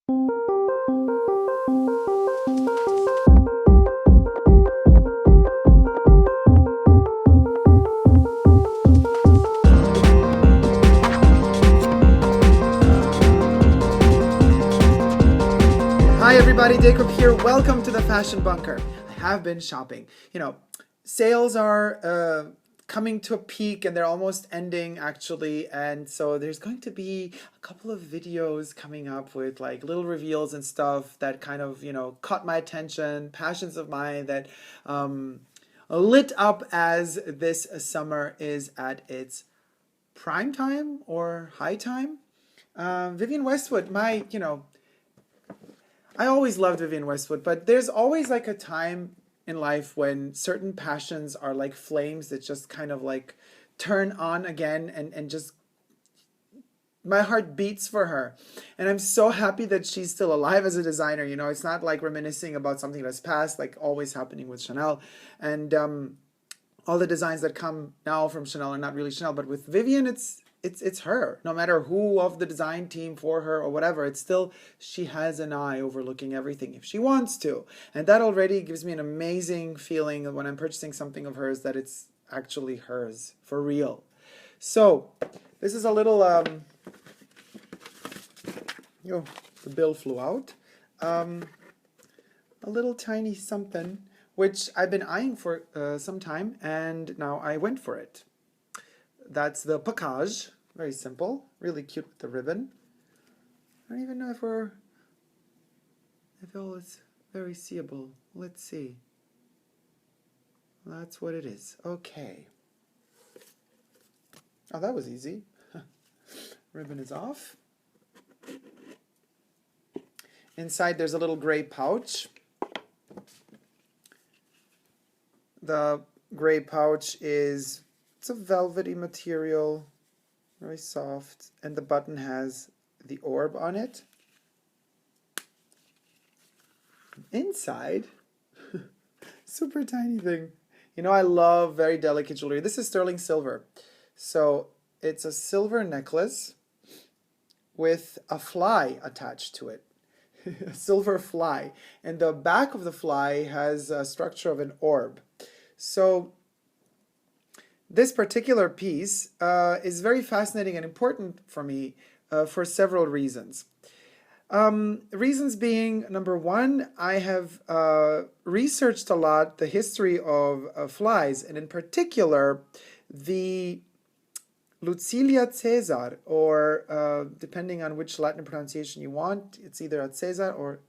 Hi everybody, Dacob here. Welcome to the Fashion Bunker. I have been shopping. Sales are coming to a peak and they're almost ending actually. And so there's going to be a couple of videos coming up with like little reveals and stuff that kind of, caught my attention, passions of mine that lit up as this summer is at its prime time or high time. Vivienne Westwood, I always loved Vivienne Westwood, but there's always like a time in life when certain passions are like flames that just kind of like turn on again and just my heart beats for her. And I'm so happy that she's still alive as a designer. It's not like reminiscing about something that's past, like always happening with Chanel. And all the designs that come now from Chanel are not really Chanel, but with Vivienne, it's her. No matter who of the design team for her or whatever, it's still, she has an eye overlooking everything if she wants to. And that already gives me an amazing feeling when I'm purchasing something of hers that it's actually hers for real. So this is a little, the bill flew out. A little tiny something, which I've been eyeing for some time, and now I went for it. That's the package. Very simple, really cute with the ribbon. I don't even know if all is very seeable. Let's see. That's what it is. Okay. Oh, that was easy. Ribbon is off. Inside there's a little gray pouch. The gray pouch it's a velvety material, very soft, and the button has the orb on it. Inside, super tiny thing. I love very delicate jewelry. This is sterling silver. So it's a silver necklace with a fly attached to it. A silver fly. And the back of the fly has a structure of an orb. So this particular piece is very fascinating and important for me for several reasons. Reasons being, number one, I have researched a lot the history of flies, and in particular, the Lucilia Caesar, or depending on which Latin pronunciation you want, it's either a Caesar or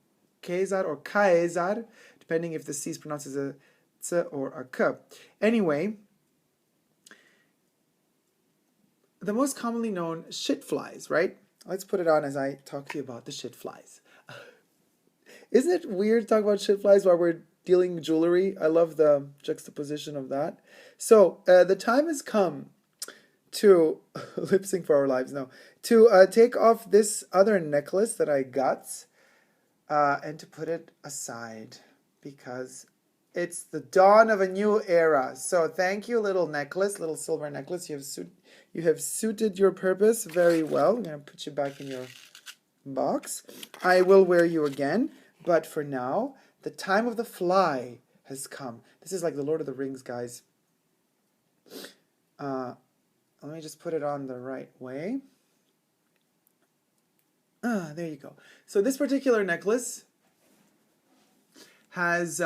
Caesar, depending if the C is pronounced as a C or a K. Anyway, the most commonly known shit flies, right? Let's put it on as I talk to you about the shit flies. Isn't it weird to talk about shit flies while we're dealing jewelry? I love the juxtaposition of that. So the time has come to lip sync for our lives now, to take off this other necklace that I got and to put it aside because it's the dawn of a new era. So thank you, little silver necklace. You have suited your purpose very well. I'm going to put you back in your box. I will wear you again, but for now, the time of the fly has come. This is like the Lord of the Rings, guys. Let me just put it on the right way. There you go. So this particular necklace has,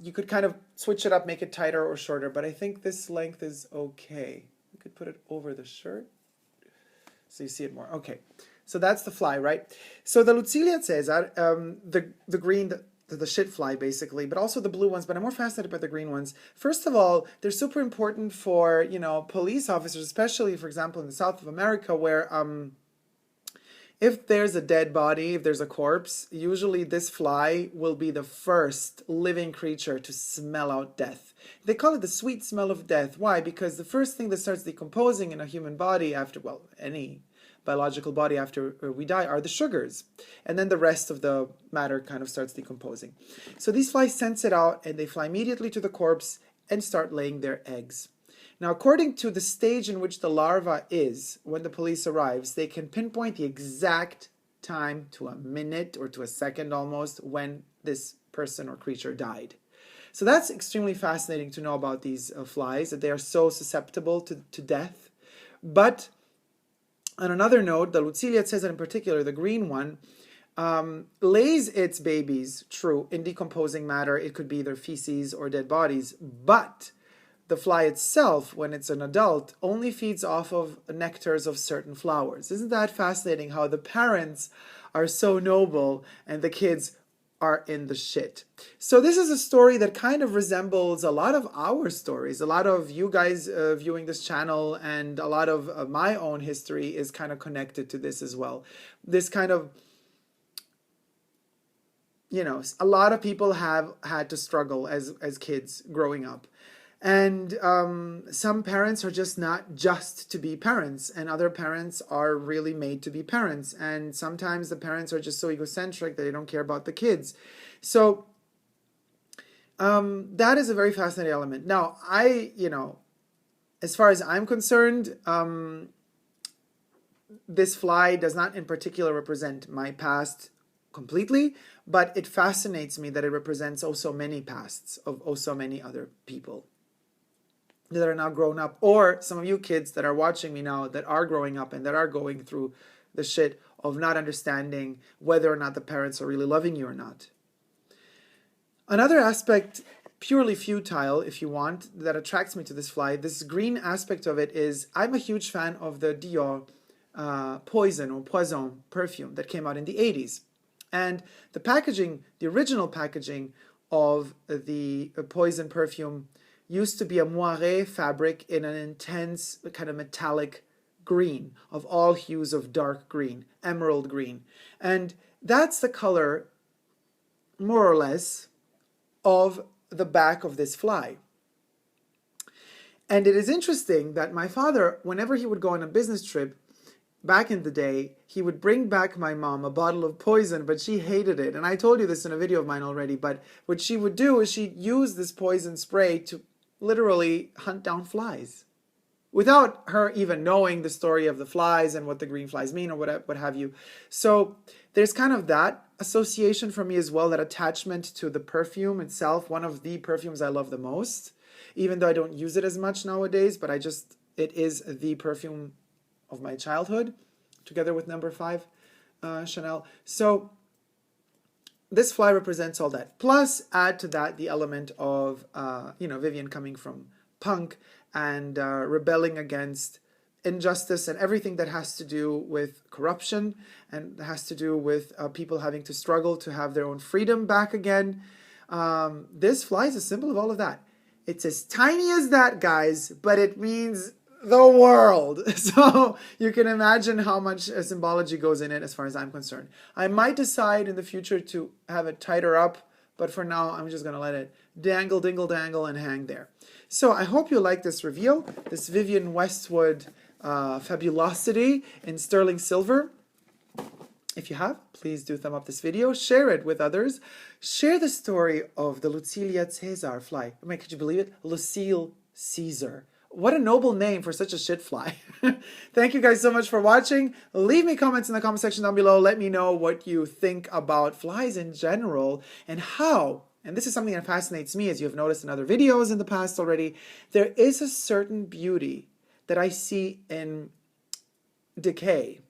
you could kind of switch it up, make it tighter or shorter, but I think this length is okay. You could put it over the shirt so you see it more. Okay, so that's the fly, right? So the Lucilia Caesar, the green, the shit fly basically, but also the blue ones, but I'm more fascinated by the green ones. First of all, they're super important for, police officers, especially, for example, in the South of America, where if there's a dead body, if there's a corpse, usually this fly will be the first living creature to smell out death. They call it the sweet smell of death. Why? Because the first thing that starts decomposing in a human body after, well, any biological body after we die are the sugars. And then the rest of the matter kind of starts decomposing. So these flies sense it out and they fly immediately to the corpse and start laying their eggs. Now, according to the stage in which the larva is when the police arrives, they can pinpoint the exact time to a minute or to a second almost when this person or creature died. So that's extremely fascinating to know about these flies, that they are so susceptible to death. But on another note, the Luciliates says that in particular, the green one, lays its babies, true, in decomposing matter. It could be either feces or dead bodies, but the fly itself, when it's an adult, only feeds off of nectars of certain flowers. Isn't that fascinating how the parents are so noble and the kids are in the shit? So this is a story that kind of resembles a lot of our stories. A lot of you guys viewing this channel, and a lot of my own history is kind of connected to this as well. This kind of, you know, a lot of people have had to struggle as kids growing up. And some parents are just not just to be parents, and other parents are really made to be parents. And sometimes the parents are just so egocentric that they don't care about the kids. So that is a very fascinating element. Now, as far as I'm concerned, this fly does not in particular represent my past completely, but it fascinates me that it represents oh so many pasts of oh so many other people that are now grown up, or some of you kids that are watching me now that are growing up and that are going through the shit of not understanding whether or not the parents are really loving you or not. Another aspect, purely futile if you want, that attracts me to this fly, this green aspect of it, is I'm a huge fan of the Dior Poison perfume that came out in the 80s. And the packaging, the original packaging of the Poison perfume used to be a moiré fabric in an intense kind of metallic green, of all hues of dark green, emerald green. And that's the color, more or less, of the back of this fly. And it is interesting that my father, whenever he would go on a business trip, back in the day, he would bring back my mom a bottle of poison, but she hated it. And I told you this in a video of mine already, but what she would do is she'd use this poison spray to literally hunt down flies without her even knowing the story of the flies and what the green flies mean or what have you. So there's kind of that association for me as well, that attachment to the perfume itself. One of the perfumes I love the most, even though I don't use it as much nowadays, but it is the perfume of my childhood, together with number 5 Chanel. So this fly represents all that. Plus, add to that the element of, Vivienne coming from punk and rebelling against injustice and everything that has to do with corruption and has to do with people having to struggle to have their own freedom back again. This fly is a symbol of all of that. It's as tiny as that, guys, but it means the world. So you can imagine how much symbology goes in it as far as I'm concerned. I might decide in the future to have it tighter up, but for now I'm just going to let it dangle, dingle, dangle, and hang there. So I hope you like this reveal, this Vivienne Westwood Fabulosity in sterling silver. If you have, please do thumb up this video, share it with others. Share the story of the Lucilia Caesar fly. I mean, could you believe it? Lucille Caesar. What a noble name for such a shit fly. Thank you guys so much for watching. Leave me comments in the comment section down below. Let me know what you think about flies in general and how, and this is something that fascinates me, as you have noticed in other videos in the past already, there is a certain beauty that I see in decay.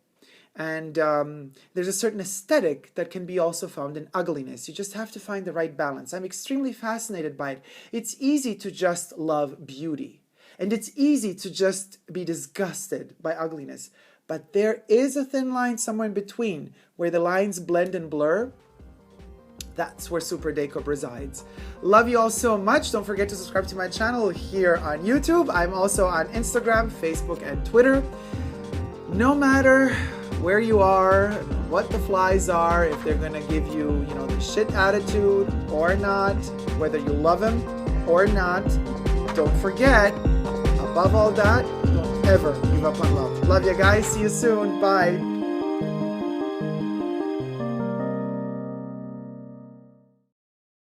And there's a certain aesthetic that can be also found in ugliness. You just have to find the right balance. I'm extremely fascinated by it. It's easy to just love beauty. And it's easy to just be disgusted by ugliness. But there is a thin line somewhere in between where the lines blend and blur. That's where Super Dacob resides. Love you all so much. Don't forget to subscribe to my channel here on YouTube. I'm also on Instagram, Facebook, and Twitter. No matter where you are, what the flies are, if they're going to give you, the shit attitude or not, whether you love them or not, don't forget, above all that, don't ever give up on love. Love you guys. See you soon. Bye.